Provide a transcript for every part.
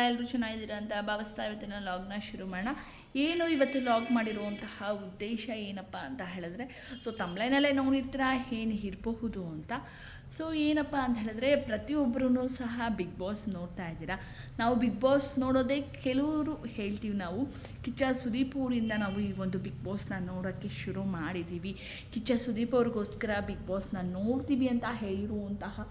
ಎಲ್ಲರೂ ಚೆನ್ನಾಗಿದ್ದೀರಾ ಅಂತ ಭಾವಿಸ್ತಾ ಇವತ್ತಿನ ಲಾಗ್ನ ಶುರು ಮಾಡೋಣ. ಏನು ಇವತ್ತು ಲಾಗ್ ಮಾಡಿರುವಂತಹ ಉದ್ದೇಶ ಏನಪ್ಪ ಅಂತ ಹೇಳಿದ್ರೆ, ಸೊ ತಮ್ಲೈನಲ್ಲೇ ನೋಡಿರ್ತೀರ ಏನು ಇರಬಹುದು ಅಂತ. ಸೊ ಏನಪ್ಪ ಅಂತ ಹೇಳಿದ್ರೆ, ಪ್ರತಿಯೊಬ್ಬರೂ ಸಹ ಬಿಗ್ ಬಾಸ್ ನೋಡ್ತಾ ಇದ್ದೀರಾ. ನಾವು ಬಿಗ್ ಬಾಸ್ ನೋಡೋದೇ ಕೆಲವರು ಹೇಳ್ತೀವಿ, ನಾವು ಕಿಚ್ಚ ಸುದೀಪ್ ಅವರಿಂದ ನಾವು ಈ ಒಂದು ಬಿಗ್ ಬಾಸ್ನ ನೋಡೋಕ್ಕೆ ಶುರು ಮಾಡಿದ್ದೀವಿ. ಕಿಚ್ಚ ಸುದೀಪ್ ಅವ್ರಿಗೋಸ್ಕರ ಬಿಗ್ ಬಾಸ್ನ ನೋಡ್ತೀವಿ ಅಂತ ಹೇಳಿರುವಂತಹ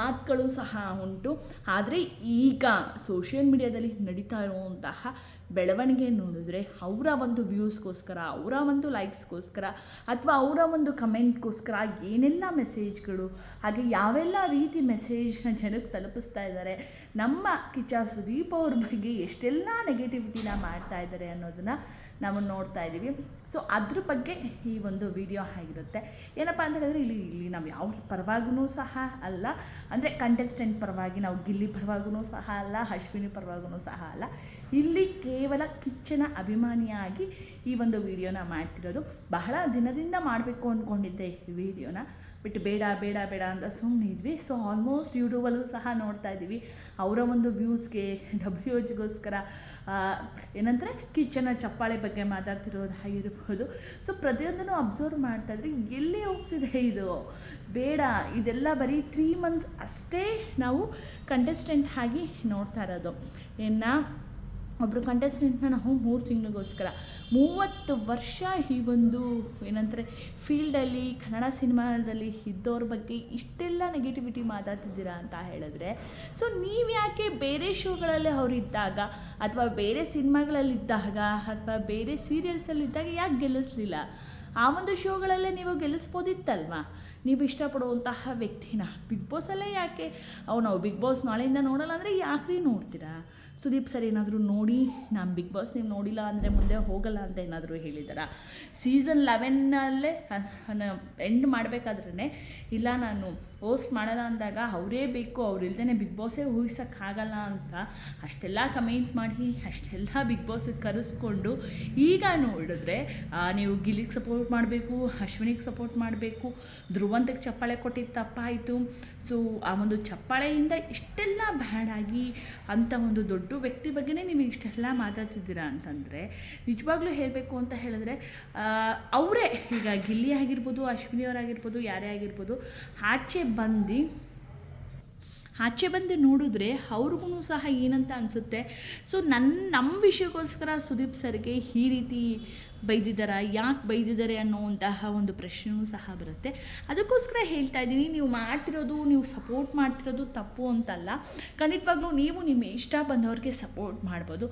ಮಾತುಗಳು ಸಹ ಉಂಟು. ಆದರೆ ಈಗ ಸೋಷಿಯಲ್ ಮೀಡಿಯಾದಲ್ಲಿ ನಡೀತಾ ಇರುವಂತಹ ಬೆಳವಣಿಗೆ ನೋಡಿದ್ರೆ, ಅವರ ಒಂದು ವ್ಯೂಸ್ಗೋಸ್ಕರ, ಅವರ ಒಂದು ಲೈಕ್ಸ್ಗೋಸ್ಕರ ಅಥವಾ ಅವರ ಒಂದು ಕಮೆಂಟ್ಗೋಸ್ಕರ ಏನೆಲ್ಲ ಮೆಸೇಜ್ಗಳು, ಹಾಗೆ ಯಾವೆಲ್ಲ ರೀತಿ ಮೆಸೇಜ್ನ ಜನಕ್ಕೆ ತಲುಪಿಸ್ತಾ ಇದ್ದಾರೆ, ನಮ್ಮ ಕಿಚ್ಚ ಸುದೀಪ್ ಅವ್ರ ಬಗ್ಗೆ ಎಷ್ಟೆಲ್ಲ ನೆಗೆಟಿವಿಟಿನ ಮಾಡ್ತಾ ಇದ್ದಾರೆ ಅನ್ನೋದನ್ನು ನಾವು ನೋಡ್ತಾ ಇದ್ದೀವಿ. ಸೊ ಅದ್ರ ಬಗ್ಗೆ ಈ ಒಂದು ವಿಡಿಯೋ ಆಗಿರುತ್ತೆ. ಏನಪ್ಪ ಅಂತ ಹೇಳಿದ್ರೆ, ಇಲ್ಲಿ ನಾವು ಯಾವ ಪರವಾಗೂ ಸಹ ಅಲ್ಲ, ಅಂದರೆ ಕಂಟೆಸ್ಟೆಂಟ್ ಪರವಾಗಿ, ನಾವು ಗಿಲ್ಲಿ ಪರವಾಗೂ ಸಹ ಅಲ್ಲ, ಅಶ್ವಿನಿ ಪರವಾಗೂ ಸಹ ಅಲ್ಲ. ಇಲ್ಲಿ ಕೇವಲ ಕಿಚ್ಚನ ಅಭಿಮಾನಿಯಾಗಿ ಈ ಒಂದು ವಿಡಿಯೋನ ಮಾಡ್ತಿರೋದು. ಬಹಳ ದಿನದಿಂದ ಮಾಡಬೇಕು ಅಂದ್ಕೊಂಡಿದ್ದೆ ಈ ವಿಡಿಯೋನ, ಬಟ್ ಬೇಡ ಬೇಡ ಬೇಡ ಅಂತ ಸುಮ್ಮನೆ ಇದ್ವಿ. ಸೊ ಆಲ್ಮೋಸ್ಟ್ ಯೂಟ್ಯೂಬಲ್ಲೂ ಸಹ ನೋಡ್ತಾ ಇದ್ದೀವಿ, ಅವರ ಒಂದು ವ್ಯೂಸ್ಗೆ WHಗೋಸ್ಕರ ಏನಂದರೆ ಕಿಚ್ಚನ ಚಪ್ಪಾಳೆ ಬಗ್ಗೆ ಮಾತಾಡ್ತಿರೋದಾಗಿರ್ಬೋದು. ಸೊ ಪ್ರತಿಯೊಂದನ್ನು ಅಬ್ಸರ್ವ್ ಮಾಡ್ತಾಯಿದ್ರಿ, ಎಲ್ಲಿ ಹೋಗ್ತಿದೆ ಇದು, ಬೇಡ, ಇದೆಲ್ಲ ಬರೀ 3 months ಅಷ್ಟೇ ನಾವು ಕಂಟೆಸ್ಟೆಂಟ್ ಆಗಿ ನೋಡ್ತಾ ಇರೋದು. ಇನ್ನು ಒಬ್ಬರು ಕಂಟೆಸ್ಟೆಂಟ್ನ ನಾವು 3 ತಿಂಗಳಿಗೋಸ್ಕರ 30 ವರ್ಷ ಈ ಒಂದು ಏನಂತಾರೆ ಫೀಲ್ಡಲ್ಲಿ, ಕನ್ನಡ ಸಿನಿಮಾದಲ್ಲಿ ಇದ್ದವ್ರ ಬಗ್ಗೆ ಇಷ್ಟೆಲ್ಲ ನೆಗೆಟಿವಿಟಿ ಮಾತಾಡ್ತಿದ್ದೀರಾ ಅಂತ ಹೇಳಿದ್ರೆ, ಸೊ ನೀವು ಯಾಕೆ ಬೇರೆ ಶೋಗಳಲ್ಲಿ ಅವರಿದ್ದಾಗ ಅಥವಾ ಬೇರೆ ಸಿನಿಮಾಗಳಲ್ಲಿದ್ದಾಗ ಅಥವಾ ಬೇರೆ ಸೀರಿಯಲ್ಸಲ್ಲಿದ್ದಾಗ ಯಾಕೆ ಗೆಲ್ಲಿಸಲಿಲ್ಲ? ಆ ಒಂದು ಶೋಗಳಲ್ಲೇ ನೀವು ಗೆಲ್ಲಿಸ್ಬೋದಿತ್ತಲ್ವ? ನೀವು ಇಷ್ಟಪಡುವಂತಹ ವ್ಯಕ್ತಿನ ಬಿಗ್ ಬಾಸಲ್ಲೇ ಯಾಕೆ ನಾವು ಬಿಗ್ ಬಾಸ್ ನಾಳೆಯಿಂದ ನೋಡಲ್ಲ ಅಂದರೆ ಯಾಕ್ರಿ ನೋಡ್ತೀರಾ? ಸುದೀಪ್ ಸರ್ ಏನಾದರೂ ನೋಡಿ ನಾನು ಬಿಗ್ ಬಾಸ್ ನೀವು ನೋಡಿಲ್ಲ ಅಂದರೆ ಮುಂದೆ ಹೋಗಲ್ಲ ಅಂತ ಏನಾದರೂ ಹೇಳಿದಾರಾ? ಸೀಸನ್ 11ನಲ್ಲೇ ಎಂಡ್ ಮಾಡಬೇಕಾದ್ರೇ ಇಲ್ಲ ನಾನು ಹೋಸ್ಟ್ ಮಾಡಲ್ಲ ಅಂದಾಗ ಅವರೇ ಬೇಕು, ಅವ್ರಿಲ್ದೇ ಬಿಗ್ ಬಾಸೇ ಊಹಿಸೋಕ್ಕಾಗಲ್ಲ ಅಂತ ಅಷ್ಟೆಲ್ಲ ಕಮೆಂಟ್ ಮಾಡಿ ಅಷ್ಟೆಲ್ಲ ಬಿಗ್ ಬಾಸಿಗೆ ಕರೆಸ್ಕೊಂಡು ಈಗ ನೋಡಿದ್ರೆ ನೀವು ಗಿಲ್ಲಿಗೆ ಸಪೋರ್ಟ್ ಮಾಡಬೇಕು, ಅಶ್ವಿನಿಗೆ ಸಪೋರ್ಟ್ ಮಾಡಬೇಕು, ಧ್ರುವಂತಕ್ಕೆ ಚಪ್ಪಾಳೆ ಕೊಟ್ಟಿದ್ದು ತಪ್ಪಾಯಿತು. ಸೊ ಆ ಒಂದು ಚಪ್ಪಾಳೆಯಿಂದ ಇಷ್ಟೆಲ್ಲ ಬ್ಯಾಡಾಗಿ ಅಂಥ ಒಂದು ದೊಡ್ಡ ವ್ಯಕ್ತಿ ಬಗ್ಗೆನೇ ನೀವು ಇಷ್ಟೆಲ್ಲ ಮಾತಾಡ್ತಿದ್ದೀರಾ ಅಂತಂದರೆ, ನಿಜವಾಗ್ಲೂ ಹೇಳಬೇಕು ಅಂತ ಹೇಳಿದ್ರೆ ಅವರೇ ಈಗ ಗಿಲ್ಲಿ ಆಗಿರ್ಬೋದು, ಅಶ್ವಿನಿಯವರಾಗಿರ್ಬೋದು, ಯಾರೇ ಆಗಿರ್ಬೋದು, ಆಚೆ ಬಂದು ನೋಡಿದ್ರೆ ಅವ್ರಿಗೂ ಸಹ ಏನಂತ ಅನಿಸುತ್ತೆ. ಸೊ ನಮ್ಮ ವಿಷಯಕ್ಕೋಸ್ಕರ ಸುದೀಪ್ ಸರ್ಗೆ ಈ ರೀತಿ ಬೈದಿದ್ದಾರಾ, ಯಾಕೆ ಬೈದಿದ್ದಾರೆ ಅನ್ನೋವಂತಹ ಒಂದು ಪ್ರಶ್ನೆಯೂ ಸಹ ಬರುತ್ತೆ. ಅದಕ್ಕೋಸ್ಕರ ಹೇಳ್ತಾ ಇದ್ದೀನಿ, ನೀವು ಮಾಡ್ತಿರೋದು, ನೀವು ಸಪೋರ್ಟ್ ಮಾಡ್ತಿರೋದು ತಪ್ಪು ಅಂತಲ್ಲ. ಖಂಡಿತವಾಗ್ಲೂ ನೀವು ನಿಮ್ಮ ಇಷ್ಟ ಬಂದವ್ರಿಗೆ ಸಪೋರ್ಟ್ ಮಾಡ್ಬೋದು.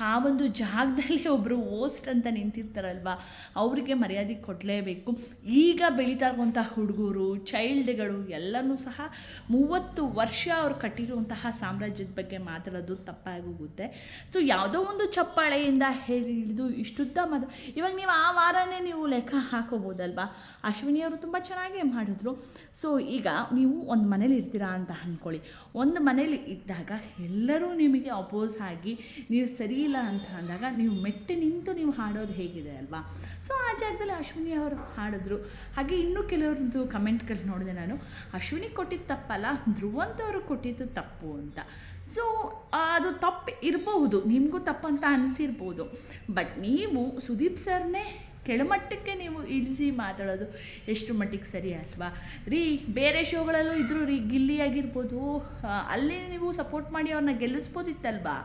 ಆ ಒಂದು ಜಾಗದಲ್ಲಿ ಒಬ್ಬರು ಹೋಸ್ಟ್ ಅಂತ ನಿಂತಿರ್ತಾರಲ್ವ, ಅವರಿಗೆ ಮರ್ಯಾದೆ ಕೊಡಲೇಬೇಕು. ಈಗ ಬೆಳೀತಾ ಇರುವಂಥ ಹುಡುಗರು, ಚೈಲ್ಡ್ಗಳು ಎಲ್ಲನೂ ಸಹ 30 ವರ್ಷ ಅವ್ರು ಕಟ್ಟಿರುವಂತಹ ಸಾಮ್ರಾಜ್ಯದ ಬಗ್ಗೆ ಮಾತಾಡೋದು ತಪ್ಪಾಗೋಗುತ್ತೆ. ಸೊ ಯಾವುದೋ ಒಂದು ಚಪ್ಪಾಳೆಯಿಂದ ಹಿಡಿದು ಇಷ್ಟುದ್ದ ಇವಾಗ ನೀವು ಆ ವಾರನೇ ನೀವು ಲೆಕ್ಕ ಹಾಕೋಬೋದಲ್ವಾ? ಅಶ್ವಿನಿಯವರು ತುಂಬ ಚೆನ್ನಾಗೇ ಮಾಡಿದ್ರು. ಸೊ ಈಗ ನೀವು ಒಂದು ಮನೇಲಿ ಇರ್ತೀರಾ ಅಂತ ಅಂದ್ಕೊಳ್ಳಿ. ಒಂದು ಮನೇಲಿ ಇದ್ದಾಗ ಎಲ್ಲರೂ ನಿಮಗೆ ಅಪೋಸ್ ಆಗಿ ನೀವು ಸರಿ ಇಲ್ಲ ಅಂತ ಅಂದಾಗ ನೀವು ಮೆಟ್ಟಿ ನಿಂತು ನೀವು ಹಾಡೋದು ಹೇಗಿದೆ ಅಲ್ವಾ? ಸೊ ಆ ಜಾಗದಲ್ಲಿ ಅಶ್ವಿನಿ ಅವರು ಹಾಡಿದ್ರು. ಹಾಗೆ ಇನ್ನೂ ಕೆಲವ್ರದ್ದು ಕಮೆಂಟ್ಗಳು ನೋಡಿದೆ ನಾನು, ಅಶ್ವಿನಿ ಕೊಟ್ಟಿದ್ದು ತಪ್ಪಲ್ಲ, ಧ್ರುವಂತ ಅವರು ಕೊಟ್ಟಿದ್ದು ತಪ್ಪು ಅಂತ. ಸೊ ಅದು ತಪ್ಪು ಇರಬಹುದು, ನಿಮಗೂ ತಪ್ಪಂತ ಅನಿಸಿರ್ಬೋದು. ಬಟ್ ನೀವು ಸುದೀಪ್ ಸರ್ನೇ ಕೆಳಮಟ್ಟಕ್ಕೆ ನೀವು ಇಳಿಸಿ ಮಾತಾಡೋದು ಎಷ್ಟು ಮಟ್ಟಿಗೆ ಸರಿ ಅಲ್ವಾ ರೀ? ಬೇರೆ ಶೋಗಳಲ್ಲೂ ಇದ್ದರು ರೀ, ಗಿಲ್ಲಿ ಆಗಿರ್ಬೋದು, ಅಲ್ಲಿ ನೀವು ಸಪೋರ್ಟ್ ಮಾಡಿ ಅವ್ರನ್ನ ಗೆಲ್ಲಿಸ್ಬೋದಿತ್ತಲ್ವಾ?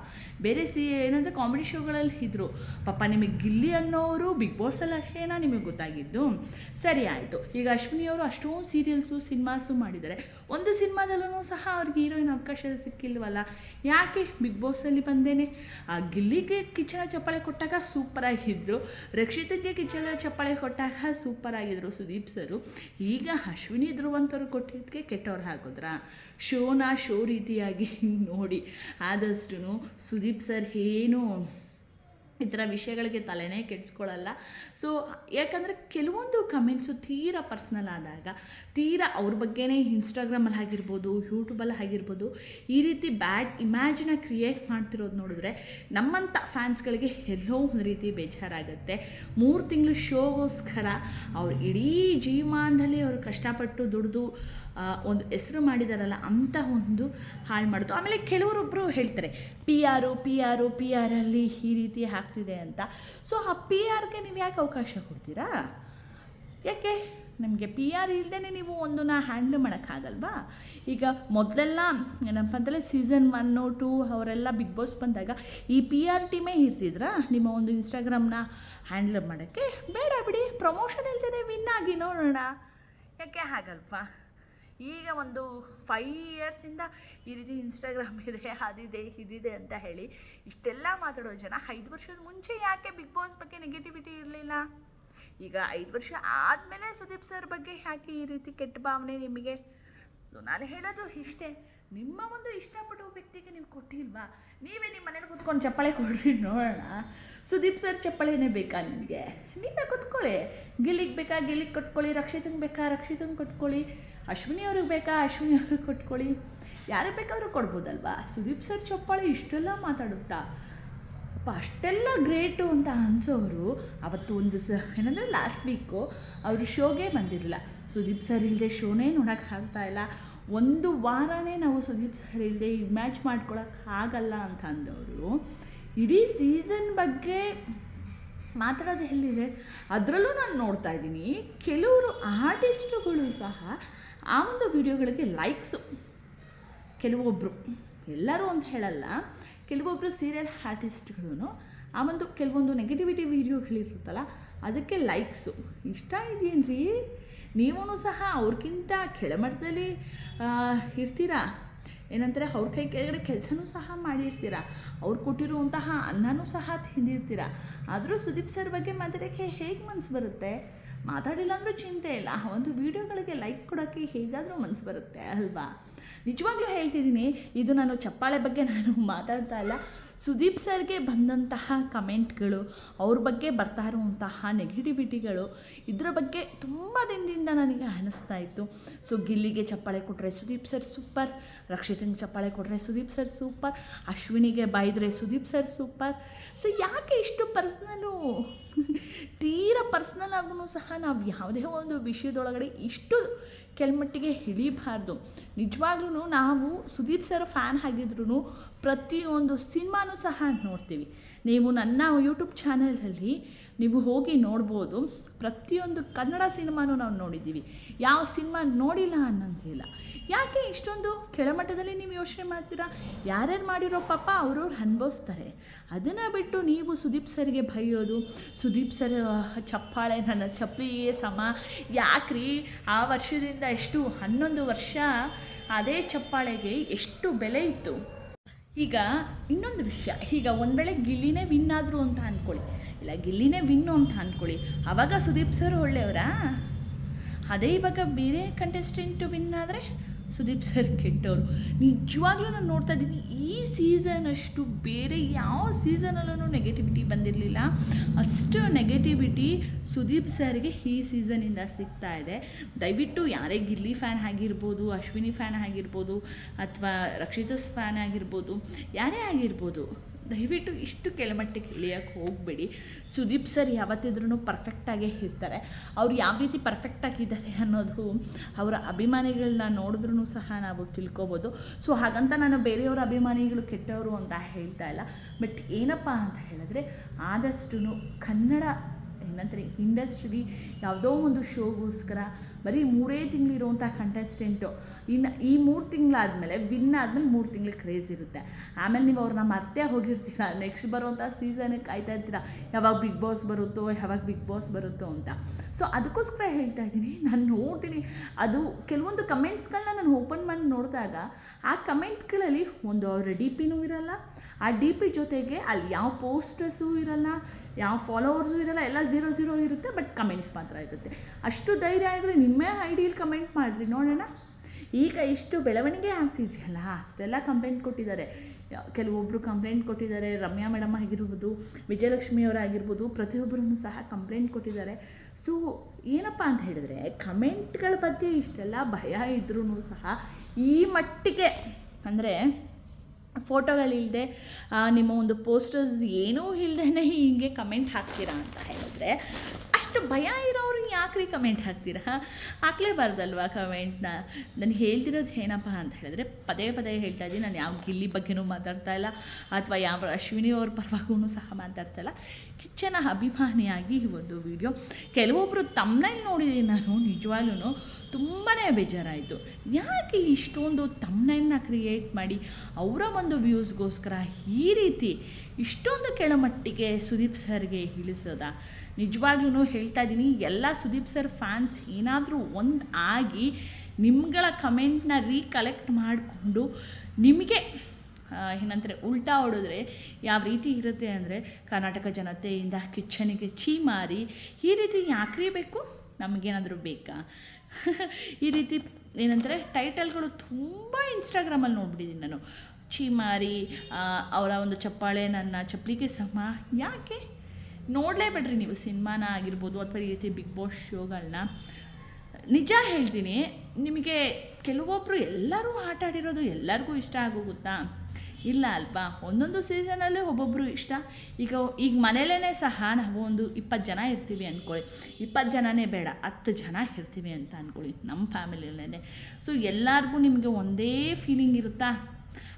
ಬೇರೆ ಏನಂದರೆ ಕಾಮಿಡಿ ಶೋಗಳಲ್ಲಿ ಇದ್ದರು. ಪಾಪ ನಿಮಗೆ ಗಿಲ್ಲಿ ಅನ್ನೋರು ಬಿಗ್ ಬಾಸಲ್ಲಿ ಅಷ್ಟೇನಾ ನಿಮಗೆ ಗೊತ್ತಾಗಿದ್ದು? ಸರಿ ಆಯಿತು, ಈಗ ಅಶ್ವಿನಿಯವರು ಅಷ್ಟೊಂದು ಸೀರಿಯಲ್ಸು ಸಿನಿಮಾಸು ಮಾಡಿದ್ದಾರೆ, ಒಂದು ಸಿನಿಮಾದಲ್ಲೂ ಸಹ ಅವ್ರಿಗೆ ಹೀರೋಯಿನ್ ಅವಕಾಶ ಸಿಕ್ಕಿಲ್ವಲ್ಲ, ಯಾಕೆ ಬಿಗ್ ಬಾಸಲ್ಲಿ ಬಂದೇನೆ? ಆ ಗಿಲ್ಲಿಗೆ ಕಿಚ್ಚನ ಚಪ್ಪಾಳೆ ಕೊಟ್ಟಾಗ ಸೂಪರಾಗಿದ್ದರು, ರಕ್ಷಿತಕ್ಕೆ ಕಿಚ್ಚನ ಚಪ್ಪಾಳೆ ಕೊಟ್ಟಾಗ ಸೂಪರಾಗಿದ್ದರು ಸುದೀಪ್ ಸರು. ಈಗ ಅಶ್ವಿನಿ ಧ್ರುವಂತರು ಕೊಟ್ಟಿದ್ದಕ್ಕೆ ಕೆಟ್ಟವ್ರು ಹಾಕೋದ್ರ? ಶೋನ ಶೋ ರೀತಿಯಾಗಿ ನೋಡಿ. ಆದಷ್ಟು ಸುದೀಪ್ ಸರ್ ಏನು ಈ ಥರ ವಿಷಯಗಳಿಗೆ ತಲೆನೇ ಕೆಡಿಸ್ಕೊಳ್ಳಲ್ಲ. ಸೊ ಯಾಕಂದರೆ ಕೆಲವೊಂದು ಕಮೆಂಟ್ಸು ತೀರಾ ಪರ್ಸ್ನಲ್ ಆದಾಗ, ತೀರಾ ಅವ್ರ ಬಗ್ಗೆನೇ ಇನ್ಸ್ಟಾಗ್ರಾಮಲ್ಲಿ ಆಗಿರ್ಬೋದು, ಯೂಟ್ಯೂಬಲ್ಲಿ ಆಗಿರ್ಬೋದು, ಈ ರೀತಿ ಬ್ಯಾಡ್ ಇಮ್ಯಾಜಿನ ಕ್ರಿಯೇಟ್ ಮಾಡ್ತಿರೋದು ನೋಡಿದ್ರೆ ನಮ್ಮಂಥ ಫ್ಯಾನ್ಸ್ಗಳಿಗೆ ಎಲ್ಲೋ ಒಂದು ರೀತಿ ಬೇಜಾರಾಗುತ್ತೆ. 3 ತಿಂಗಳು ಶೋಗೋಸ್ಕರ ಅವ್ರು ಇಡೀ ಜೀವಮಾನದಲ್ಲಿ ಅವರು ಕಷ್ಟಪಟ್ಟು ದುಡಿದು ಒಂದು ಹೆಸರು ಮಾಡಿದಾರಲ್ಲ, ಅಂಥ ಒಂದು ಹಾಳು ಮಾಡೋದು. ಆಮೇಲೆ ಕೆಲವರೊಬ್ಬರು ಹೇಳ್ತಾರೆ ಪಿ ಆರಲ್ಲಿ ಈ ರೀತಿ ಆಗ್ತಿದೆ ಅಂತ. ಸೊ ಆ ಪಿ ಆರ್ಗೆ ನೀವು ಯಾಕೆ ಅವಕಾಶ ಕೊಡ್ತೀರಾ? ಯಾಕೆ ನಿಮಗೆ ಪಿ ಆರ್ ಇಲ್ಲದೇ ನೀವು ಒಂದನ್ನು ಹ್ಯಾಂಡಲ್ ಮಾಡೋಕ್ಕಾಗಲ್ವಾ? ಈಗ ಮೊದಲೆಲ್ಲ ಏನಪ್ಪ ಅಂತಂದರೆ ಸೀಸನ್ 1, 2 ಅವರೆಲ್ಲ ಬಿಗ್ ಬಾಸ್ ಬಂದಾಗ ಈ ಪಿ ಆರ್ ಟೀಮೇ ಇರ್ತಿದ್ರಾ ನಿಮ್ಮ ಒಂದು ಇನ್ಸ್ಟಾಗ್ರಾಮ್ನ ಹ್ಯಾಂಡಲ್ ಮಾಡೋಕ್ಕೆ? ಬೇಡ ಬಿಡಿ, ಪ್ರಮೋಷನ್ ಇಲ್ದೇ ವಿನ್ ಆಗಿ ನೋಡೋಣ. ಯಾಕೆ ಹಾಗಲ್ವಾ? ಈಗ ಒಂದು 5 ಇಯರ್ಸಿಂದ ಈ ರೀತಿ ಇನ್ಸ್ಟಾಗ್ರಾಮ್ ಇದೆ, ಅದಿದೆ ಇದಿದೆ ಅಂತ ಹೇಳಿ ಇಷ್ಟೆಲ್ಲ ಮಾತಾಡೋ ಜನ 5 ವರ್ಷದ ಮುಂಚೆ ಯಾಕೆ ಬಿಗ್ ಬಾಸ್ ಬಗ್ಗೆ ನೆಗೆಟಿವಿಟಿ ಇರಲಿಲ್ಲ? ಈಗ 5 ವರ್ಷ ಆದಮೇಲೆ ಸುದೀಪ್ ಸರ್ ಬಗ್ಗೆ ಯಾಕೆ ಈ ರೀತಿ ಕೆಟ್ಟ ಭಾವನೆ ನಿಮಗೆ? ಸೊ ನಾನು ಹೇಳೋದು ಇಷ್ಟೇ, ನಿಮ್ಮ ಒಂದು ಇಷ್ಟಪಡೋ ವ್ಯಕ್ತಿಗೆ ನೀವು ಕೊಟ್ಟಿಲ್ವಾ? ನೀವೇ ನಿಮ್ಮ ಮನೇಲಿ ಕೂತ್ಕೊಂಡು ಚಪ್ಪಾಳೆ ಕೊಡ್ರಿ ನೋಡೋಣ. ಸುದೀಪ್ ಸರ್ ಚಪ್ಪಾಳೆನೇ ಬೇಕಾ ನಿಮಗೆ? ನೀವೇ ಕೂತ್ಕೊಳ್ಳಿ. ಗಿಲ್ಲಿಗೆ ಬೇಕಾ ಗಿಲ್ಲಿಗೆ ಕೊಟ್ಕೊಳ್ಳಿ, ರಕ್ಷಿತಂಗೆ ಬೇಕಾ ರಕ್ಷಿತಂಗೆ ಕೊಟ್ಕೊಳ್ಳಿ, ಅಶ್ವಿನಿ ಅವ್ರಿಗೆ ಬೇಕಾ ಅಶ್ವಿನಿ ಅವ್ರಿಗೆ ಕೊಟ್ಕೊಳ್ಳಿ, ಯಾರಿಗೆ ಬೇಕಾದ್ರೂ ಕೊಡ್ಬೋದಲ್ವಾ? ಸುದೀಪ್ ಸರ್ ಚಪ್ಪಾಳೆ ಇಷ್ಟೆಲ್ಲ ಮಾತಾಡುತ್ತಾ ಅಪ್ಪ ಅಷ್ಟೆಲ್ಲ ಗ್ರೇಟು ಅಂತ ಅನಿಸೋರು ಅವತ್ತು ಒಂದು ಏನಂದರೆ ಲಾಸ್ಟ್ ವೀಕು ಅವರು ಶೋಗೆ ಬಂದಿರಲಿಲ್ಲ. ಸುದೀಪ್ ಸರ್ ಇಲ್ಲದೆ ಶೋನೇ ನೋಡೋಕ್ಕೆ ಆಗ್ತಾಯಿಲ್ಲ, 1 ವಾರನೇ ನಾವು ಸುದೀಪ್ ಸರ್ ಇಲ್ಲದೆ ಮ್ಯಾಚ್ ಮಾಡ್ಕೊಳಕ್ಕೆ ಆಗಲ್ಲ ಅಂತ ಅಂದವರು ಇಡೀ ಸೀಸನ್ ಬಗ್ಗೆ ಮಾತಾಡೋದು ಎಲ್ಲಿದೆ? ಅದರಲ್ಲೂ ನಾನು ನೋಡ್ತಾ ಇದ್ದೀನಿ ಕೆಲವರು ಆರ್ಟಿಸ್ಟುಗಳು ಸಹ ಆ ಒಂದು ವಿಡಿಯೋಗಳಿಗೆ ಲೈಕ್ಸು, ಕೆಲವೊಬ್ಬರು, ಎಲ್ಲರೂ ಅಂತ ಹೇಳಲ್ಲ, ಕೆಲವೊಬ್ಬರು ಸೀರಿಯಲ್ ಆರ್ಟಿಸ್ಟ್ಗಳು ಆ ಒಂದು ಕೆಲವೊಂದು ನೆಗೆಟಿವಿಟಿ ವೀಡಿಯೋಗಳಿರುತ್ತಲ್ಲ ಅದಕ್ಕೆ ಲೈಕ್ಸು. ಇಷ್ಟ ಇದೆಯೇನ್ರಿ? ನೀವೂ ಸಹ ಅವ್ರಿಗಿಂತ ಕೆಳಮಟ್ಟದಲ್ಲಿ ಇರ್ತೀರಾ, ಏನಂತಾರೆ ಅವ್ರ ಕೈ ಕೆಳಗಡೆ ಕೆಲಸನೂ ಸಹ ಮಾಡಿರ್ತೀರ, ಅವ್ರು ಕೊಟ್ಟಿರುವಂತಹ ಅನ್ನನೂ ಸಹ ತಿಂದಿರ್ತೀರ. ಆದರೂ ಸುದೀಪ್ ಸರ್ ಬಗ್ಗೆ ಮಾತಾಡೋಕ್ಕೆ ಹೇಗೆ ಮನಸ್ಸು ಬರುತ್ತೆ? ಮಾತಾಡಿಲ್ಲ ಅಂದರೂ ಚಿಂತೆ ಇಲ್ಲ, ಒಂದು ವೀಡಿಯೋಗಳಿಗೆ ಲೈಕ್ ಕೊಡೋಕ್ಕೆ ಹೇಗಾದರೂ ಮನಸ್ಸು ಬರುತ್ತೆ ಅಲ್ವಾ? ನಿಜವಾಗ್ಲೂ ಹೇಳ್ತಿದ್ದೀನಿ, ಇದು ನಾನು ಚಪ್ಪಾಳೆ ಬಗ್ಗೆ ನಾನು ಮಾತಾಡ್ತಾ ಇಲ್ಲ. ಸುದೀಪ್ ಸರ್ಗೆ ಬಂದಂತಹ ಕಮೆಂಟ್ಗಳು, ಅವ್ರ ಬಗ್ಗೆ ಬರ್ತಾ ಇರುವಂತಹ ನೆಗೆಟಿವಿಟಿಗಳು, ಇದರ ಬಗ್ಗೆ ತುಂಬ ದಿನದಿಂದ ನನಗೆ ಅನ್ನಿಸ್ತಾ ಇತ್ತು. ಸೊ ಗಿಲ್ಲಿಗೆ ಚಪ್ಪಾಳೆ ಕೊಟ್ಟರೆ ಸುದೀಪ್ ಸರ್ ಸೂಪರ್, ರಕ್ಷಿತಂಗೆ ಚಪ್ಪಾಳೆ ಕೊಟ್ಟರೆ ಸುದೀಪ್ ಸರ್ ಸೂಪರ್, ಅಶ್ವಿನಿಗೆ ಬೈದರೆ ಸುದೀಪ್ ಸರ್ ಸೂಪರ್. ಸೊ ಯಾಕೆ ಇಷ್ಟು ಪರ್ಸ್ನಲು? ತೀರಾ ಪರ್ಸ್ನಲ್ ಆಗೂ ಸಹ ನಾವು ಯಾವುದೇ ಒಂದು ವಿಷಯದೊಳಗಡೆ ಇಷ್ಟು ಕೆಳಮಟ್ಟಿಗೆ ಇಳಿಬಾರ್ದು. ನಿಜವಾಗ್ಲೂ ನಾವು ಸುದೀಪ್ ಸರ್ ಫ್ಯಾನ್ ಆಗಿದ್ರೂ ಪ್ರತಿಯೊಂದು ಸಿನಿಮಾನೂ ಸಹ ನೋಡ್ತೀವಿ. ನೀವು ನನ್ನ ಯೂಟ್ಯೂಬ್ ಚಾನಲಲ್ಲಿ ನೀವು ಹೋಗಿ ನೋಡ್ಬೋದು, ಪ್ರತಿಯೊಂದು ಕನ್ನಡ ಸಿನಿಮಾನೂ ನಾವು ನೋಡಿದ್ದೀವಿ, ಯಾವ ಸಿನಿಮಾ ನೋಡಿಲ್ಲ ಅನ್ನೋಂಗಿಲ್ಲ. ಯಾಕೆ ಇಷ್ಟೊಂದು ಕೆಳಮಟ್ಟದಲ್ಲಿ ನೀವು ಯೋಚನೆ ಮಾಡ್ತೀರಾ? ಯಾರ್ಯಾರು ಮಾಡಿರೋ ಪಾಪ ಅವ್ರವ್ರು ಅನುಭವಿಸ್ತಾರೆ. ಅದನ್ನು ಬಿಟ್ಟು ನೀವು ಸುದೀಪ್ ಸರ್ಗೆ ಬೈಯೋದು, ಸುದೀಪ್ ಸರ್ ಚಪ್ಪಾಳೆ ನನ್ನ ಚಪ್ಪಲಿಗೆ ಸಮ, ಯಾಕ್ರಿ? ಆ ವರ್ಷದಿಂದ ಎಷ್ಟು 11 ವರ್ಷ ಅದೇ ಚಪ್ಪಾಳೆಗೆ ಎಷ್ಟು ಬೆಲೆ ಇತ್ತು. ಈಗ ಇನ್ನೊಂದು ವಿಷಯ, ಈಗ ಒಂದು ವೇಳೆ ಗಿಲ್ಲಿನೇ ವಿನ್ ಆದರು ಅಂತ ಅಂದ್ಕೊಳ್ಳಿ, ಇಲ್ಲ ಗಿಲ್ಲಿನೇ ವಿನ್ನು ಅಂತ ಅಂದ್ಕೊಳ್ಳಿ, ಆವಾಗ ಸುದೀಪ್ ಸರ್ ಒಳ್ಳೆಯವರಾ? ಅದೇ ಇವಾಗ ಬೇರೆ ಕಂಟೆಸ್ಟೆಂಟು ವಿನ್ ಆದರೆ ಸುದೀಪ್ ಸರ್ ಕೆಟ್ಟವರು. ನಿಜವಾಗ್ಲೂ ನಾನು ನೋಡ್ತಾ ಇದ್ದೀನಿ, ಈ ಸೀಸನ್ ಅಷ್ಟು ಬೇರೆ ಯಾವ ಸೀಸನಲ್ಲೂ ನೆಗೆಟಿವಿಟಿ ಬಂದಿರಲಿಲ್ಲ. ಅಷ್ಟು ನೆಗೆಟಿವಿಟಿ ಸುದೀಪ್ ಸರ್ಗೆ ಈ ಸೀಸನಿಂದ ಸಿಗ್ತಾ ಇದೆ. ದಯವಿಟ್ಟು ಯಾರೇ ಗಿಲ್ಲಿ ಫ್ಯಾನ್ ಆಗಿರ್ಬೋದು, ಅಶ್ವಿನಿ ಫ್ಯಾನ್ ಆಗಿರ್ಬೋದು, ಅಥವಾ ರಕ್ಷಿತಸ್ ಫ್ಯಾನ್ ಆಗಿರ್ಬೋದು, ಯಾರೇ ಆಗಿರ್ಬೋದು, ದಯವಿಟ್ಟು ಇಷ್ಟು ಕೆಳಮಟ್ಟಕ್ಕೆ ಇಳಿಯೋಕ್ಕೆ ಹೋಗಬೇಡಿ. ಸುದೀಪ್ ಸರ್ ಯಾವತ್ತಿದ್ರೂ ಪರ್ಫೆಕ್ಟಾಗೇ ಇರ್ತಾರೆ. ಅವ್ರು ಯಾವ ರೀತಿ ಪರ್ಫೆಕ್ಟಾಗಿದ್ದಾರೆ ಅನ್ನೋದು ಅವರ ಅಭಿಮಾನಿಗಳನ್ನ ನೋಡಿದ್ರೂ ಸಹ ನಾವು ತಿಳ್ಕೊಬೋದು. ಸೊ ಹಾಗಂತ ನಾನು ಬೇರೆಯವರ ಅಭಿಮಾನಿಗಳು ಕೆಟ್ಟವರು ಅಂತ ಹೇಳ್ತಾ ಇಲ್ಲ. ಬಟ್ ಏನಪ್ಪ ಅಂತ ಹೇಳಿದ್ರೆ, ಆದಷ್ಟು ಕನ್ನಡ ಏನಂದರೆ ಇಂಡಸ್ಟ್ರಿ ಯಾವುದೋ ಒಂದು ಶೋಗೋಸ್ಕರ ಬರೀ 3 ತಿಂಗಳಿರುವಂಥ ಕಂಟೆಸ್ಟೆಂಟು, ಇನ್ನು ಈ 3 ತಿಂಗಳಾದಮೇಲೆ ವಿನ್ ಆದಮೇಲೆ 3 ತಿಂಗಳು ಕ್ರೇಜ್ ಇರುತ್ತೆ. ಆಮೇಲೆ ನೀವು ಅವ್ರನ್ನ ಮರ್ತೇ ಹೋಗಿರ್ತೀರ, ನೆಕ್ಸ್ಟ್ ಬರುವಂಥ ಸೀಸನ್ಗೆ ಕಾಯ್ತಾ ಇರ್ತೀರ, ಯಾವಾಗ ಬಿಗ್ ಬಾಸ್ ಬರುತ್ತೋ ಅಂತ. ಸೊ ಅದಕ್ಕೋಸ್ಕರ ಹೇಳ್ತಾ ಇದ್ದೀನಿ, ನಾನು ನೋಡ್ತೀನಿ ಅದು ಕೆಲವೊಂದು ಕಮೆಂಟ್ಸ್ಗಳನ್ನ ನಾನು ಓಪನ್ ಮಾಡಿ ನೋಡಿದಾಗ ಆ ಕಮೆಂಟ್ಗಳಲ್ಲಿ ಒಂದು ಅವರ ಡಿ ಪಿನೂ ಇರಲ್ಲ, ಆ ಡಿ ಪಿ ಜೊತೆಗೆ ಅಲ್ಲಿ ಯಾವ ಪೋಸ್ಟರ್ಸು ಇರಲ್ಲ, ಯಾವ ಫಾಲೋವರ್ಸು ಇರಲ್ಲ, ಎಲ್ಲ 0 ಇರುತ್ತೆ. ಬಟ್ ಕಮೆಂಟ್ಸ್ ಮಾತ್ರ ಇರುತ್ತೆ. ಅಷ್ಟು ಧೈರ್ಯ ಆದರೆ ನಿಮ್ಮೇ ಐಡಿಯಲ್ಲಿ ಕಮೆಂಟ್ ಮಾಡಿರಿ ನೋಡೋಣ. ಈಗ ಇಷ್ಟು ಬೆಳವಣಿಗೆ ಆಗ್ತಿದೆಯಲ್ಲ, ಅಷ್ಟೆಲ್ಲ ಕಂಪ್ಲೇಂಟ್ ಕೊಟ್ಟಿದ್ದಾರೆ, ಕೆಲವೊಬ್ಬರು ಕಂಪ್ಲೇಂಟ್ ಕೊಟ್ಟಿದ್ದಾರೆ. ರಮ್ಯಾ ಮೇಡಮ್ ಆಗಿರ್ಬೋದು, ವಿಜಯಲಕ್ಷ್ಮಿಯವರಾಗಿರ್ಬೋದು, ಪ್ರತಿಯೊಬ್ಬರೂ ಸಹ ಕಂಪ್ಲೇಂಟ್ ಕೊಟ್ಟಿದ್ದಾರೆ. ಸೊ ಏನಪ್ಪ ಅಂತ ಹೇಳಿದ್ರೆ, ಕಮೆಂಟ್ಗಳ ಬಗ್ಗೆ ಇಷ್ಟೆಲ್ಲ ಭಯ ಇದ್ರೂ ಸಹ ಈ ಮಟ್ಟಿಗೆ ಅಂದರೆ ಫೋಟೋಗಳಿಲ್ಲದೆ ನಿಮ್ಮ ಒಂದು ಪೋಸ್ಟರ್ಸ್ ಏನೂ ಇಲ್ಲದೇ ಹೀಗೆ ಕಮೆಂಟ್ ಹಾಕ್ತೀರಾ ಅಂತ ಹೇಳಿದ್ರೆ, ಅಷ್ಟು ಭಯ ಇರೋರು ಯಾಕ್ರಿ ಕಮೆಂಟ್ ಹಾಕ್ತೀರಾ? ಹಾಕ್ಲೇಬಾರ್ದಲ್ವ ಕಮೆಂಟ್ನ. ನಾನು ಹೇಳ್ತಿರೋದು ಏನಪ್ಪ ಅಂತ ಹೇಳಿದ್ರೆ, ಪದೇ ಪದೇ ಹೇಳ್ತಾ ಇದ್ದೀನಿ, ನಾನು ಯಾವ ಗಿಲ್ಲಿ ಬಗ್ಗೆನೂ ಮಾತಾಡ್ತಾ ಇಲ್ಲ ಅಥವಾ ಯಾವ ಅಶ್ವಿನಿ ಅವ್ರ ಪರವಾಗೂ ಸಹ ಮಾತಾಡ್ತಾ ಇಲ್ಲ. ಕಿಚ್ಚನ ಅಭಿಮಾನಿಯಾಗಿ ಈ ಒಂದು ವಿಡಿಯೋ. ಕೆಲವೊಬ್ಬರು ತಮ್ನೈಲ್ ನೋಡಿದ್ದೀನಿ ನಾನು, ನಿಜವಾಗ್ಲೂ ತುಂಬಾ ಬೇಜಾರಾಯಿತು. ಯಾಕೆ ಇಷ್ಟೊಂದು ತಮ್ನೈಲ್ನ ಕ್ರಿಯೇಟ್ ಮಾಡಿ ಅವರ ಒಂದು ವ್ಯೂಸ್ಗೋಸ್ಕರ ಈ ರೀತಿ ಇಷ್ಟೊಂದು ಕೆಳಮಟ್ಟಿಗೆ ಸುದೀಪ್ ಸರ್ಗೆ ಇಳಿಸೋದ? ನಿಜವಾಗ್ಲೂ ಹೇಳ್ತಾ ಇದ್ದೀನಿ, ಎಲ್ಲ ಸುದೀಪ್ ಸರ್ ಫ್ಯಾನ್ಸ್ ಏನಾದರೂ ಒಂದು ಆಗಿ ನಿಮ್ಗಳ ಕಮೆಂಟ್ನ ರೀಕಲೆಕ್ಟ್ ಮಾಡಿಕೊಂಡು ನಿಮಗೆ ಏನಂತಾರೆ ಉಲ್ಟಾ ಹೊಡೆದ್ರೆ ಯಾವ ರೀತಿ ಇರುತ್ತೆ ಅಂದರೆ, ಕರ್ನಾಟಕ ಜನತೆಯಿಂದ ಕಿಚ್ಚನಿಗೆ ಛೀಮಾರಿ ಈ ರೀತಿ ಯಾಕ್ರಿ ಬೇಕು? ನಮಗೇನಾದರೂ ಬೇಕಾ? ಈ ರೀತಿ ಏನಂದರೆ ಟೈಟಲ್ಗಳು ತುಂಬ ಇನ್ಸ್ಟಾಗ್ರಾಮಲ್ಲಿ ನೋಡ್ಬಿಟ್ಟಿದ್ದೀನಿ ನಾನು. ಛೀಮಾರಿ, ಅವರ ಒಂದು ಚಪ್ಪಾಳೆ ನನ್ನ ಚಪ್ಪಲಿಗೆ ಸಮ. ಯಾಕೆ ನೋಡಲೇಬೇಡ್ರಿ ನೀವು ಸಿನಿಮಾನ ಆಗಿರ್ಬೋದು ಅಥವಾ ಈ ರೀತಿ ಬಿಗ್ ಬಾಸ್ ಶೋಗಳನ್ನ. ನಿಜ ಹೇಳ್ತೀನಿ, ನಿಮಗೆ ಕೆಲವೊಬ್ಬರು ಎಲ್ಲರೂ ಆಟ ಆಡಿರೋದು ಎಲ್ಲರಿಗೂ ಇಷ್ಟ ಆಗೋಗುತ್ತಾ? ಇಲ್ಲ ಅಲ್ವಾ? ಒಂದೊಂದು ಸೀಸನಲ್ಲೇ ಒಬ್ಬೊಬ್ಬರು ಇಷ್ಟ. ಈಗ ಮನೇಲೇ ಸಹ ನಾವು ಒಂದು 20 ಜನ ಇರ್ತೀವಿ ಅಂದ್ಕೊಳ್ಳಿ, 20 ಜನನೇ ಬೇಡ 10 ಜನ ಇರ್ತೀವಿ ಅಂತ ಅಂದ್ಕೊಳ್ಳಿ ನಮ್ಮ ಫ್ಯಾಮಿಲಿಯಲ್ಲೇ. ಸೊ ಎಲ್ಲರಿಗೂ ನಿಮಗೆ ಒಂದೇ ಫೀಲಿಂಗ್ ಇರುತ್ತಾ?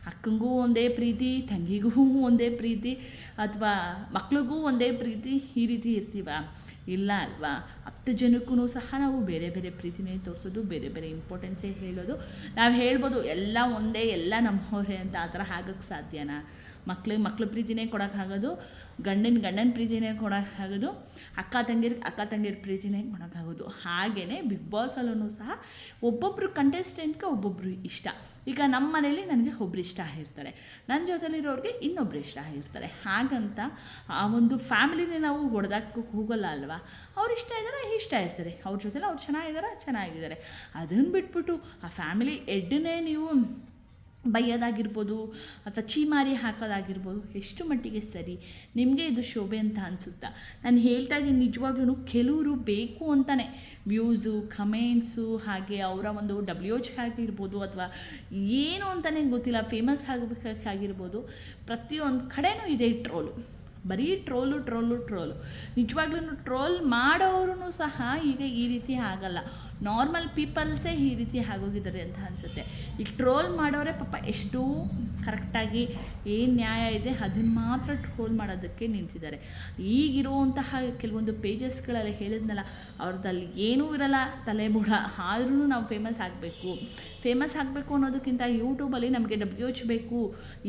ಅಕ್ಕಂಗೂ ಒಂದೇ ಪ್ರೀತಿ, ತಂಗಿಗೂ ಒಂದೇ ಪ್ರೀತಿ, ಅಥವಾ ಮಕ್ಳಿಗೂ ಒಂದೇ ಪ್ರೀತಿ, ಈ ರೀತಿ ಇರ್ತೀವ? ಇಲ್ಲ ಅಲ್ವಾ? 10 ಜನಕ್ಕೂ ಸಹ ನಾವು ಬೇರೆ ಬೇರೆ ಪ್ರೀತಿನೇ ತೋರಿಸೋದು, ಬೇರೆ ಬೇರೆ ಇಂಪಾರ್ಟೆನ್ಸೇ ಹೇಳೋದು. ನಾವು ಹೇಳ್ಬೋದು ಎಲ್ಲ ಒಂದೇ, ಎಲ್ಲ ನಮ್ಮವರೇ ಅಂತ. ಆ ಥರ ಆಗೋಕ್ಕೆ ಸಾಧ್ಯನಾ? ಮಕ್ಳ ಪ್ರೀತಿನೇ ಕೊಡೋಕ್ಕಾಗೋದು, ಗಂಡನ ಪ್ರೀತಿನೇ ಕೊಡೋಕ್ಕಾಗೋದು, ಅಕ್ಕ ತಂಗಿರ ಪ್ರೀತಿನೇ ಕೊಡೋಕ್ಕಾಗೋದು. ಹಾಗೆಯೇ ಬಿಗ್ ಬಾಸಲ್ಲೂ ಸಹ ಒಬ್ಬೊಬ್ಬರು ಕಂಟೆಸ್ಟೆಂಟ್ಗೆ ಒಬ್ಬೊಬ್ಬರು ಇಷ್ಟ. ಈಗ ನಮ್ಮ ಮನೇಲಿ ನನಗೆ ಒಬ್ರು ಇಷ್ಟ ಆಗಿರ್ತಾರೆ, ನನ್ನ ಜೊತೆಲಿರೋರಿಗೆ ಇನ್ನೊಬ್ರು ಇಷ್ಟ ಆಗಿರ್ತಾರೆ. ಹಾಗಂತ ಆ ಒಂದು ಫ್ಯಾಮಿಲಿನೇ ನಾವು ಹೊಡೆದಾಕಕ್ಕೆ ಹೋಗಲ್ಲ ಅಲ್ವಾ? ಅವ್ರು ಇಷ್ಟ ಇರ್ತಾರೆ, ಅವ್ರ ಜೊತೆಲಿ ಅವ್ರು ಚೆನ್ನಾಗಿದ್ದಾರೆ. ಅದನ್ನು ಬಿಟ್ಬಿಟ್ಟು ಆ ಫ್ಯಾಮಿಲಿ ಎಡ್ಡನ್ನೇ ನೀವು ಬೈಯೋದಾಗಿರ್ಬೋದು ಅಥವಾ ಛೀಮಾರಿ ಹಾಕೋದಾಗಿರ್ಬೋದು, ಎಷ್ಟು ಮಟ್ಟಿಗೆ ಸರಿ? ನಿಮಗೆ ಇದು ಶೋಭೆ ಅಂತ ಅನಿಸುತ್ತಾ? ನಾನು ಹೇಳ್ತಾ ಇದ್ದೀನಿ, ನಿಜವಾಗ್ಲೂ ಕೆಲವರು ಬೇಕು ಅಂತಲೇ ವ್ಯೂಸು, ಕಮೆಂಟ್ಸು, ಹಾಗೆ ಅವರ ಒಂದು WH ಆಗಿರ್ಬೋದು ಅಥವಾ ಏನು ಅಂತಲೇ ಗೊತ್ತಿಲ್ಲ, ಫೇಮಸ್ ಆಗಬೇಕಾಗಿರ್ಬೋದು, ಪ್ರತಿಯೊಂದು ಕಡೆನೂ ಇದೆ ಟ್ರೋಲು. ಬರೀ ಟ್ರೋಲು. ನಿಜವಾಗ್ಲೂ ಟ್ರೋಲ್ ಮಾಡೋರು ಸಹ ಈಗ ಈ ರೀತಿ ಆಗಲ್ಲ, ನಾರ್ಮಲ್ ಪೀಪಲ್ಸೇ ಈ ರೀತಿ ಆಗೋಗಿದ್ದಾರೆ ಅಂತ ಅನಿಸುತ್ತೆ. ಈಗ ಟ್ರೋಲ್ ಮಾಡೋರೆ ಪಾಪ ಎಷ್ಟು ಕರೆಕ್ಟಾಗಿ ಏನು ನ್ಯಾಯ ಇದೆ ಅದನ್ನು ಮಾತ್ರ ಟ್ರೋಲ್ ಮಾಡೋದಕ್ಕೆ ನಿಂತಿದ್ದಾರೆ. ಈಗಿರುವಂತಹ ಕೆಲವೊಂದು ಪೇಜಸ್ಗಳಲ್ಲಿ ಹೇಳಿದ್ನಲ್ಲ, ಅವ್ರದ್ದಲ್ಲಿ ಏನೂ ಇರಲ್ಲ, ತಲೆಬುಡ. ಆದ್ರೂ ನಾವು ಫೇಮಸ್ ಆಗಬೇಕು ಅನ್ನೋದಕ್ಕಿಂತ ಯೂಟ್ಯೂಬಲ್ಲಿ ನಮಗೆ WH ಬೇಕು,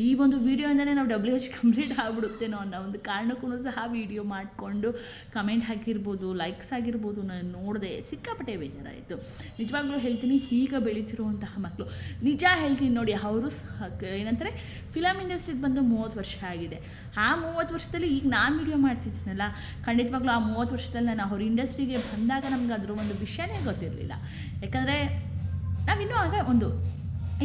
ಈ ಒಂದು ವೀಡಿಯೋಯಿಂದಲೇ ನಾವು WH ಕಂಪ್ಲೀಟ್ ಆಗಿಬಿಡುತ್ತೇನೋ ಅನ್ನೋ ಒಂದು ಕಾರಣಕ್ಕೂ ಸಹ ವೀಡಿಯೋ ಮಾಡಿಕೊಂಡು ಕಮೆಂಟ್ ಹಾಕಿರ್ಬೋದು, ಲೈಕ್ಸ್ ಆಗಿರ್ಬೋದು, ನಾನು ನೋಡಿದೆ, ಸಿಕ್ಕಾಪಟ್ಟೆ ಬೇಜಾರಾಯಿತು. ನಿಜವಾಗ್ಲೂ ಹೇಳ್ತೀನಿ, ಈಗ ಬೆಳೀತಿರುವಂತಹ ಮಕ್ಕಳು, ನಿಜ ಹೇಳ್ತೀನಿ ನೋಡಿ, ಅವರು ಏನಂತಾರೆ ಫಿಲಮ್ ಇಂಡಸ್ಟ್ರಿಗೆ ಬಂದು 30 ವರ್ಷ ಆಗಿದೆ. ಆ 30 ವರ್ಷದಲ್ಲಿ ಈಗ ನಾನು ವೀಡಿಯೋ ಮಾಡ್ತಿದ್ದೀನಲ್ಲ, ಖಂಡಿತವಾಗ್ಲೂ ಆ 30 ವರ್ಷದಲ್ಲಿ ನಾನು ಅವ್ರ ಇಂಡಸ್ಟ್ರಿಗೆ ಬಂದಾಗ ನಮ್ಗೆ ಅದ್ರ ಒಂದು ವಿಷಯನೇ ಗೊತ್ತಿರಲಿಲ್ಲ. ಯಾಕಂದರೆ ನಾವಿನ್ನೂ ಆಗ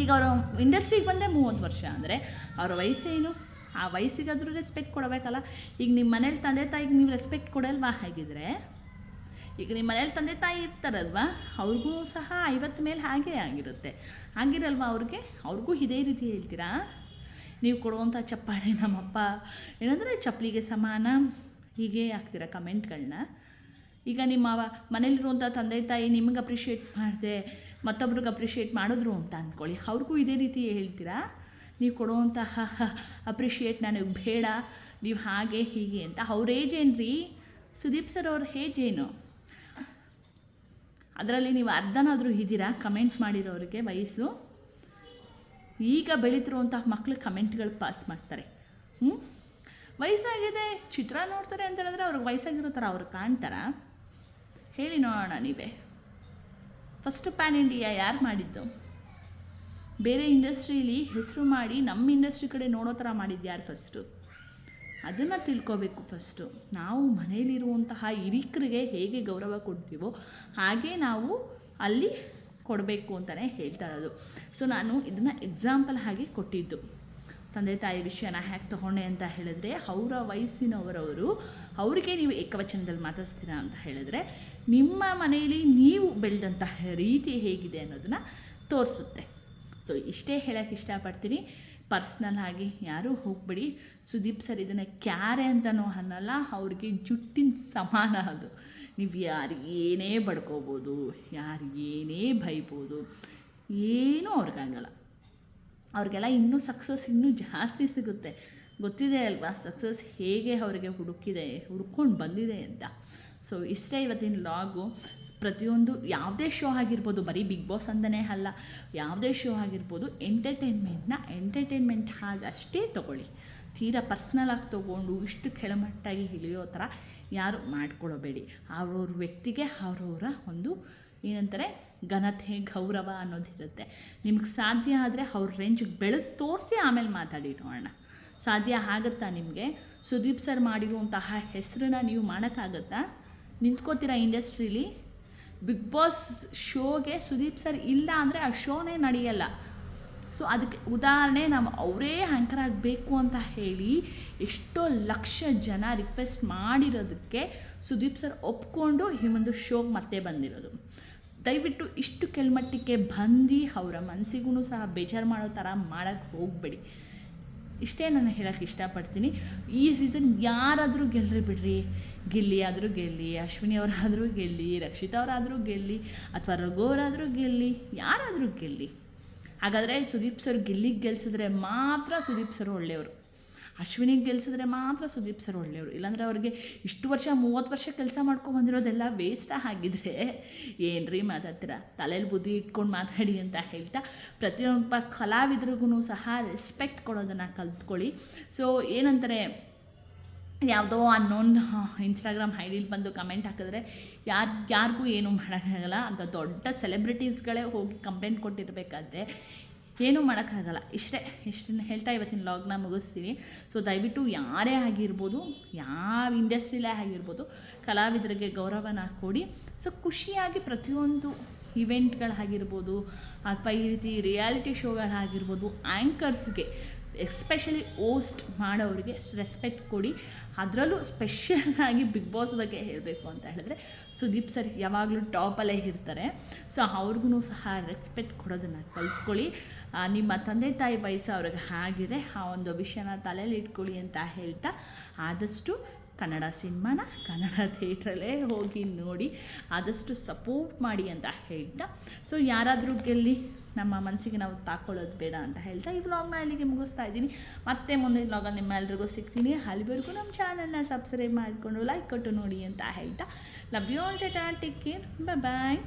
ಈಗ ಅವರು ಇಂಡಸ್ಟ್ರಿಗೆ ಬಂದೇ 30 ವರ್ಷ ಅಂದರೆ ಅವ್ರ ವಯಸ್ಸೇನು? ಆ ವಯಸ್ಸಿಗಾದರೂ ರೆಸ್ಪೆಕ್ಟ್ ಕೊಡಬೇಕಲ್ಲ. ಈಗ ನಿಮ್ಮ ಮನೇಲಿ ತಂದೆ ತಾಯಿಗೆ ನೀವು ರೆಸ್ಪೆಕ್ಟ್ ಕೊಡಲ್ವಾ? ಹಾಗಿದ್ರೆ ಈಗ ನಿಮ್ಮ ಮನೇಲಿ ತಂದೆ ತಾಯಿ ಇರ್ತಾರಲ್ವ, ಅವ್ರಿಗೂ ಸಹ 50 ಮೇಲೆ ಹಾಗೇ ಆಗಿರುತ್ತೆ. ಆಗಿರಲ್ವ ಅವ್ರಿಗೂ ಇದೇ ರೀತಿ ಹೇಳ್ತೀರಾ? ನೀವು ಕೊಡುವಂಥ ಚಪ್ಪಾಳೆ ನಮ್ಮಪ್ಪ ಏನಂದರೆ ಚಪ್ಪಲಿಗೆ ಸಮಾನ, ಹೀಗೆ ಹಾಕ್ತೀರಾ ಕಮೆಂಟ್ಗಳನ್ನ. ಈಗ ನಿಮ್ಮ ಮನೇಲಿರುವಂಥ ತಂದೆ ತಾಯಿ ನಿಮಗೆ ಅಪ್ರಿಷಿಯೇಟ್ ಮಾಡಿದೆ, ಮತ್ತೊಬ್ರಿಗೆ ಅಪ್ರಿಷಿಯೇಟ್ ಮಾಡಿದ್ರು ಅಂತ ಅಂದ್ಕೊಳ್ಳಿ, ಅವ್ರಿಗೂ ಇದೇ ರೀತಿ ಹೇಳ್ತೀರಾ? ನೀವು ಕೊಡುವಂತಹ ಅಪ್ರಿಷಿಯೇಟ್ ನನಗೆ ಬೇಡ, ನೀವು ಹಾಗೆ ಹೀಗೆ ಅಂತ. ಅವ್ರ ಏಜ್ ಏನ್ರಿ? ಸುದೀಪ್ ಸರ್ ಅವ್ರ ಏಜ್ ಏನು? ಅದರಲ್ಲಿ ನೀವು ಅರ್ಧನಾದರೂ ಇದ್ದೀರಾ ಕಮೆಂಟ್ ಮಾಡಿರೋರಿಗೆ ವಯಸ್ಸು? ಈಗ ಬೆಳೀತಿರುವಂತಹ ಮಕ್ಕಳು ಕಮೆಂಟ್ಗಳು ಪಾಸ್ ಮಾಡ್ತಾರೆ. ವಯಸ್ಸಾಗಿದೆ, ಚಿತ್ರ ನೋಡ್ತಾರೆ ಅಂತ ಹೇಳಿದ್ರೆ ಅವ್ರಿಗೆ ವಯಸ್ಸಾಗಿರೋ ಥರ ಅವ್ರು ಕಾಣ್ತಾರಾ? ಹೇಳಿ ನೋಡೋಣ ನೀವೇ. ಫಸ್ಟ್ ಪ್ಯಾನ್ ಇಂಡಿಯಾ ಯಾರು ಮಾಡಿದ್ದು? ಬೇರೆ ಇಂಡಸ್ಟ್ರೀಲಿ ಹೆಸರು ಮಾಡಿ ನಮ್ಮ ಇಂಡಸ್ಟ್ರಿ ಕಡೆ ನೋಡೋ ಥರ ಮಾಡಿದ್ದು ಯಾರು ಫಸ್ಟು? ಅದನ್ನು ತಿಳ್ಕೊಬೇಕು ಫಸ್ಟು. ನಾವು ಮನೆಯಲ್ಲಿರುವಂತಹ ಹಿರಿಕರಿಗೆ ಹೇಗೆ ಗೌರವ ಕೊಡ್ತೀವೋ ಹಾಗೆ ನಾವು ಅಲ್ಲಿ ಕೊಡಬೇಕು ಅಂತಲೇ ಹೇಳ್ತಾ ಇರೋದು. ಸೊ ನಾನು ಇದನ್ನು ಎಕ್ಸಾಂಪಲ್ ಆಗಿ ಕೊಟ್ಟಿದ್ದು. ತಂದೆ ತಾಯಿ ವಿಷಯನ ಹ್ಯಾಗೆ ತೊಗೊಂಡೆ ಅಂತ ಹೇಳಿದ್ರೆ, ಅವರ ವಯಸ್ಸಿನವರವರು ಅವರಿಗೆ ನೀವು ಏಕವಚನದಲ್ಲಿ ಮಾತಾಡ್ಸ್ತೀರಾ ಅಂತ ಹೇಳಿದ್ರೆ, ನಿಮ್ಮ ಮನೆಯಲ್ಲಿ ನೀವು ಬೆಳೆದಂತಹ ರೀತಿ ಹೇಗಿದೆ ಅನ್ನೋದನ್ನು ತೋರಿಸುತ್ತೆ. ಸೊ ಇಷ್ಟೇ ಹೇಳೋಕ್ಕೆ ಇಷ್ಟಪಡ್ತೀನಿ. ಪರ್ಸ್ನಲ್ ಆಗಿ ಯಾರೂ ಹೋಗ್ಬಿಡಿ. ಸುದೀಪ್ ಸರ್ ಇದನ್ನು ಕ್ಯಾರೆ ಅಂತನೂ ಅನ್ನಲ್ಲ, ಅವ್ರಿಗೆ ಜುಟ್ಟಿನ ಸಮಾನ ಅದು. ನೀವು ಯಾರಿಗೆ ಏನೇ ಬಡ್ಕೋಬೋದು, ಯಾರಿಗೇನೇ ಬೈಬೋದು, ಏನೂ ಅವ್ರಿಗಾಗಲ್ಲ. ಅವ್ರಿಗೆಲ್ಲ ಇನ್ನೂ ಸಕ್ಸಸ್ ಇನ್ನೂ ಜಾಸ್ತಿ ಸಿಗುತ್ತೆ. ಗೊತ್ತಿದೆ ಅಲ್ವಾ ಸಕ್ಸಸ್ ಹೇಗೆ ಅವರಿಗೆ ಹುಡ್ಕೊಂಡು ಬಂದಿದೆ ಅಂತ. ಸೊ ಇಷ್ಟೇ ಇವತ್ತಿನ ಲಾಗು. ಪ್ರತಿಯೊಂದು ಯಾವುದೇ ಶೋ ಆಗಿರ್ಬೋದು, ಬರೀ ಬಿಗ್ ಬಾಸ್ ಅಂತಲೇ ಅಲ್ಲ, ಯಾವುದೇ ಶೋ ಆಗಿರ್ಬೋದು, ಎಂಟರ್ಟೈನ್ಮೆಂಟ್ ಹಾಗಷ್ಟೇ ತೊಗೊಳ್ಳಿ. ತೀರಾ ಪರ್ಸ್ನಲಾಗಿ ತೊಗೊಂಡು ಇಷ್ಟು ಕೆಳಮಟ್ಟಾಗಿ ಇಳಿಯೋ ಥರ ಯಾರು ಮಾಡ್ಕೊಳ್ಳಬೇಡಿ. ಅವ್ರವ್ರ ವ್ಯಕ್ತಿಗೆ ಅವರವರ ಒಂದು ಏನಂತಾರೆ ಘನತೆ, ಗೌರವ ಅನ್ನೋದಿರುತ್ತೆ. ನಿಮ್ಗೆ ಸಾಧ್ಯ ಆದರೆ ಅವ್ರ ರೇಂಜಿಗೆ ಬೆಳೆದು ತೋರಿಸಿ ಆಮೇಲೆ ಮಾತಾಡಿ ನೋಡೋಣ. ಸಾಧ್ಯ ಆಗುತ್ತಾ ನಿಮಗೆ? ಸುದೀಪ್ ಸರ್ ಮಾಡಿರುವಂತಹ ಹೆಸರನ್ನ ನೀವು ಮಾಡೋಕ್ಕಾಗತ್ತಾ? ನಿಂತ್ಕೋತೀರಾ ಇಂಡಸ್ಟ್ರೀಲಿ? ಬಿಗ್ ಬಾಸ್ ಶೋಗೆ ಸುದೀಪ್ ಸರ್ ಇಲ್ಲ ಅಂದರೆ ಆ ಶೋನೇ ನಡೆಯಲ್ಲ. ಸೊ ಅದಕ್ಕೆ ಉದಾಹರಣೆ ನಾವು ಅವರೇ ಆ್ಯಂಕರ್ ಆಗಬೇಕು ಅಂತ ಹೇಳಿ ಎಷ್ಟೋ ಲಕ್ಷ ಜನ ರಿಕ್ವೆಸ್ಟ್ ಮಾಡಿರೋದಕ್ಕೆ ಸುದೀಪ್ ಸರ್ ಒಪ್ಕೊಂಡು ಈ ಒಂದು ಶೋಗೆ ಮತ್ತೆ ಬಂದಿರೋದು. ದಯವಿಟ್ಟು ಇಷ್ಟು ಕೆಳಮಟ್ಟಕ್ಕೆ ಬಂದು ಅವರ ಮನಸ್ಸಿಗೂ ಸಹ ಬೇಜಾರು ಮಾಡೋ ಥರ ಮಾಡೋಕ್ಕೆ ಹೋಗಬೇಡಿ. ಇಷ್ಟೇ ನಾನು ಹೇಳೋಕ್ಕೆ ಇಷ್ಟಪಡ್ತೀನಿ. ಈ ಸೀಸನ್ ಯಾರಾದರೂ ಗೆಲ್ಲರಿ ಬಿಡ್ರಿ, ಗಿಲ್ಲಿ ಆದರೂ ಗೆಲ್ಲಿ, ಅಶ್ವಿನಿ ಅವರಾದರೂ ಗೆಲ್ಲಿ, ರಕ್ಷಿತಾ ಅವರಾದರೂ ಗೆಲ್ಲಿ, ಅಥವಾ ರಘು ಅವರಾದರೂ ಗೆಲ್ಲಿ, ಯಾರಾದರೂ ಗೆಲ್ಲಿ. ಹಾಗಾದರೆ ಸುದೀಪ್ ಸರ್ ಗಿಲ್ಲಿಗೆ ಗೆಲ್ಸಿದ್ರೆ ಮಾತ್ರ ಸುದೀಪ್ ಸರ್ ಒಳ್ಳೆಯವರು, ಅಶ್ವಿನಿಗೆ ಗೆಲ್ಸಿದ್ರೆ ಮಾತ್ರ ಸುದೀಪ್ ಸರ್ ಒಳ್ಳೆಯವರು. ಇಲ್ಲಾಂದರೆ ಅವ್ರಿಗೆ ಇಷ್ಟು ವರ್ಷ 30 ವರ್ಷ ಕೆಲಸ ಮಾಡ್ಕೊಂಬಂದಿರೋದೆಲ್ಲ ವೇಸ್ಟ್ ಆಗಿದ್ರೆ ಏನ್ರಿ ಮಾತಾಡ್ತೀರಾ? ತಲೆಯಲ್ಲಿ ಬುದ್ಧಿ ಇಟ್ಕೊಂಡು ಮಾತಾಡಿ ಅಂತ ಹೇಳ್ತಾ, ಪ್ರತಿಯೊಬ್ಬ ಕಲಾವಿದ್ರಿಗೂ ಸಹ ರೆಸ್ಪೆಕ್ಟ್ ಕೊಡೋದನ್ನು ಕಲ್ತ್ಕೊಳ್ಳಿ. ಸೊ ಯಾವುದೋ ಅನ್ನೋನ್ ಇನ್ಸ್ಟಾಗ್ರಾಮ್ ಐಡಿಲಿ ಬಂದು ಕಮೆಂಟ್ ಹಾಕಿದ್ರೆ ಯಾರಿಗೂ ಏನೂ ಮಾಡೋಕ್ಕಾಗಲ್ಲ. ಅಂತ ದೊಡ್ಡ ಸೆಲೆಬ್ರಿಟೀಸ್ಗಳೇ ಹೋಗಿ ಕಂಪ್ಲೇಂಟ್ ಕೊಟ್ಟಿರಬೇಕಾದ್ರೆ ಏನೂ ಮಾಡೋಕ್ಕಾಗಲ್ಲ. ಇಷ್ಟನ್ನು ಹೇಳ್ತಾ ಇವತ್ತಿನ ಲಾಗ್ನ ಮುಗಿಸ್ತೀನಿ. ಸೊ ದಯವಿಟ್ಟು ಯಾರೇ ಆಗಿರ್ಬೋದು, ಯಾವ ಇಂಡಸ್ಟ್ರಿಲೇ ಆಗಿರ್ಬೋದು, ಕಲಾವಿದರಿಗೆ ಗೌರವನ ಕೊಡಿ. ಸೊ ಖುಷಿಯಾಗಿ ಪ್ರತಿಯೊಂದು ಇವೆಂಟ್ಗಳಾಗಿರ್ಬೋದು, ಅಥವಾ ಈ ರೀತಿ ರಿಯಾಲಿಟಿ ಶೋಗಳಾಗಿರ್ಬೋದು, ಆ್ಯಂಕರ್ಸ್ಗೆ ಎಸ್ಪೆಷಲಿ ಹೋಸ್ಟ್ ಮಾಡೋರಿಗೆ ರೆಸ್ಪೆಕ್ಟ್ ಕೊಡಿ. ಅದರಲ್ಲೂ ಸ್ಪೆಷಲಾಗಿ ಬಿಗ್ ಬಾಸ್ ಬಗ್ಗೆ ಹೇಳಬೇಕು ಅಂತ ಹೇಳಿದ್ರೆ ಸುದೀಪ್ ಸರ್ ಯಾವಾಗಲೂ ಟಾಪಲ್ಲೇ ಇರ್ತಾರೆ. ಸೊ ಅವ್ರಿಗೂ ಸಹ ರೆಸ್ಪೆಕ್ಟ್ ಕೊಡೋದನ್ನು ಕಲ್ತ್ಕೊಳ್ಳಿ. ನಿಮ್ಮ ತಂದೆ ತಾಯಿ ವಯಸ್ಸು ಅವ್ರಿಗೆ ಆಗಿದೆ, ಆ ಒಂದು ವಿಷಯನ ತಲೆಯಲ್ಲಿ ಇಟ್ಕೊಳ್ಳಿ ಅಂತ ಹೇಳ್ತಾ, ಆದಷ್ಟು ಕನ್ನಡ ಸಿನಿಮಾನ ಕನ್ನಡ ಥಿಯೇಟ್ರಲ್ಲೇ ಹೋಗಿ ನೋಡಿ, ಆದಷ್ಟು ಸಪೋರ್ಟ್ ಮಾಡಿ ಅಂತ ಹೇಳ್ತಾ, ಸೊ ಯಾರಾದರೂ ಗೆಲ್ಲಿ ನಮ್ಮ ಮನಸ್ಸಿಗೆ ನಾವು ತಾಕೊಳ್ಳೋದು ಬೇಡ ಅಂತ ಹೇಳ್ತಾ ಈ ವ್ಲಾಗ್ನ ಅಲ್ಲಿಗೆ ಮುಗಿಸ್ತಾ ಇದ್ದೀನಿ. ಮತ್ತೆ ಮುಂದಿನ ವ್ಲಾಗಲ್ಲಿ ನಿಮ್ಮೆಲ್ಲರಿಗೂ ಸಿಗ್ತೀನಿ. ಅಲ್ಲಿವರೆಗೂ ನಮ್ಮ ಚಾನಲ್ನ ಸಬ್ಸ್ಕ್ರೈಬ್ ಮಾಡಿಕೊಂಡು ಲೈಕ್ ಕೊಟ್ಟು ನೋಡಿ ಅಂತ ಹೇಳ್ತಾ, love you all, tata, take care, bye.